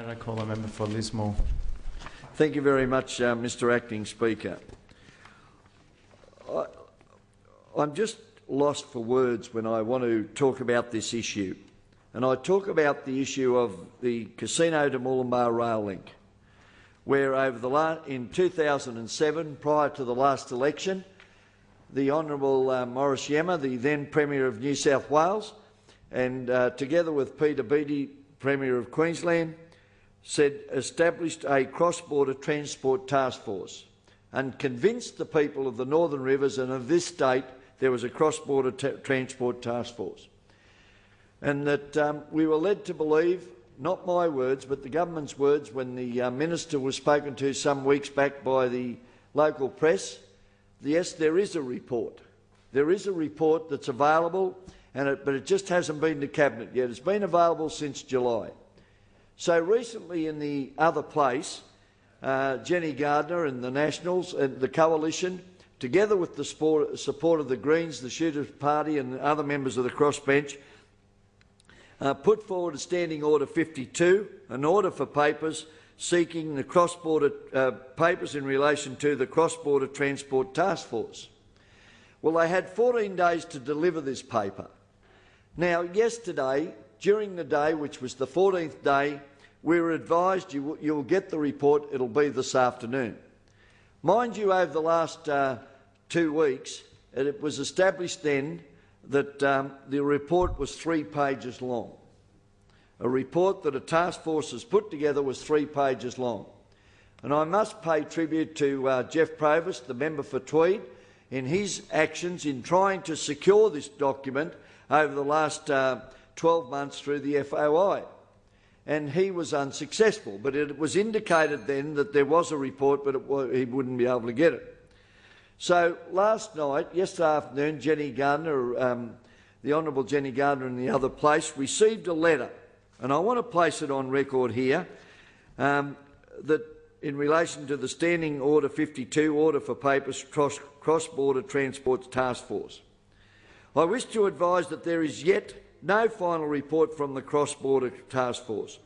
I call a member for Lismore. Thank you very much, Mr Acting Speaker. I'm just lost for words when I want to talk about this issue. And I talk about the issue of the Casino to Murwillumbah rail link, where in 2007, prior to the last election, the Honourable Murwillumbah, the then Premier of New South Wales, and together with Peter Beattie, Premier of Queensland, established a cross-border transport task force and convinced the people of the Northern Rivers and of this state there was a cross-border transport task force. And that we were led to believe, not my words, but the government's words when the minister was spoken to some weeks back by the local press. Yes, there is a report. There is a report that's available, but it just hasn't been to Cabinet yet. It's been available since July. So recently in the other place, Jenny Gardner and the Nationals and the Coalition, together with the support of the Greens, the Shooters Party and other members of the crossbench, put forward a Standing Order 52, an order for papers seeking the cross-border papers in relation to the cross-border transport task force. Well, they had 14 days to deliver this paper. Now, yesterday, during the day, which was the 14th day, we were advised you'll get the report, it'll be this afternoon. Mind you, over the last 2 weeks, it was established then that the report was 3 pages long. A report that a task force has put together was 3 pages long. And I must pay tribute to Jeff Provost, the member for Tweed, in his actions in trying to secure this document over the last 12 months through the FOI. And he was unsuccessful, but it was indicated then that there was a report, but he wouldn't be able to get it. So last night, yesterday afternoon, Jenny Gardner, the Honourable Jenny Gardner in the other place, received a letter, and I want to place it on record here, that in relation to the Standing Order 52, Order for Papers Cross-Border Transport Task Force. I wish to advise that there is yet no final report from the Cross-Border Task Force.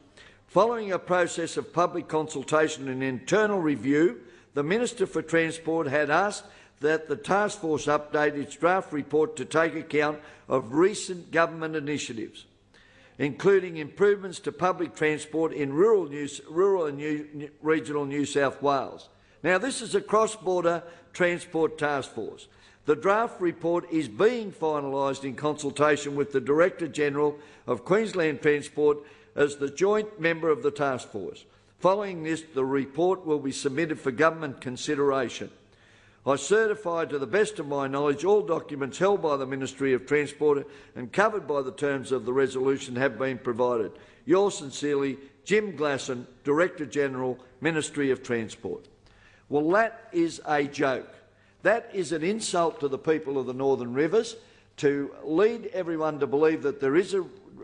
Following a process of public consultation and internal review, the Minister for Transport had asked that the task force update its draft report to take account of recent government initiatives, including improvements to public transport in rural and regional New South Wales. Now, this is a cross-border transport task force. The draft report is being finalised in consultation with the Director-General of Queensland Transport as the joint member of the task force. Following this, the report will be submitted for government consideration. I certify to the best of my knowledge all documents held by the Ministry of Transport and covered by the terms of the resolution have been provided. Yours sincerely, Jim Glasson, Director-General, Ministry of Transport. Well, that is a joke. That is an insult to the people of the Northern Rivers, to lead everyone to believe that there is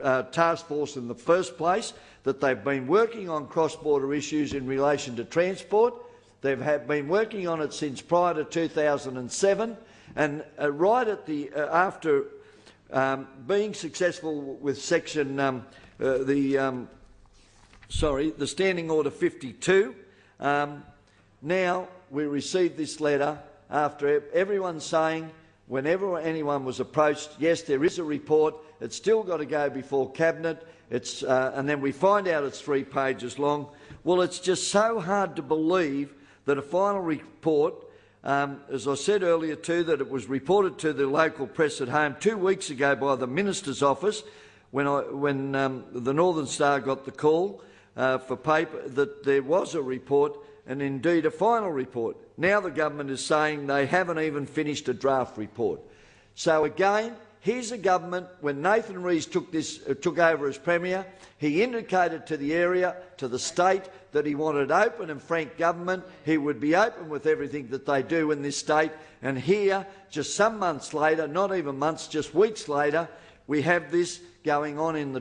a task force in the first place, that they've been working on cross-border issues in relation to transport. They've been working on it since prior to 2007, and right at the after being successful with section the Standing Order 52. Now we received this letter after everyone saying, whenever anyone was approached, yes, there is a report, it's still got to go before Cabinet, and then we find out it's 3 pages long. Well, it's just so hard to believe that a final report, as I said earlier too, that it was reported to the local press at home 2 weeks ago by the Minister's office when the Northern Star got the call for paper that there was a report and indeed a final report. Now the government is saying they haven't even finished a draft report. So again, here's a government, when Nathan Rees took over as Premier, he indicated to the area, to the state, that he wanted open and frank government. He would be open with everything that they do in this state. And here, just some months later, not even months, just weeks later, we have this going on in the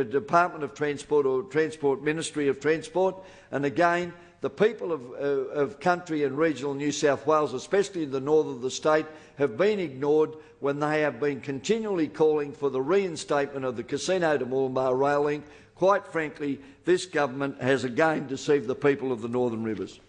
Department of Transport or Transport Ministry of Transport. And again, the people of country and regional New South Wales, especially in the north of the state, have been ignored when they have been continually calling for the reinstatement of the Casino to Murwillumbah rail link, Quite frankly, this government has again deceived the people of the Northern Rivers.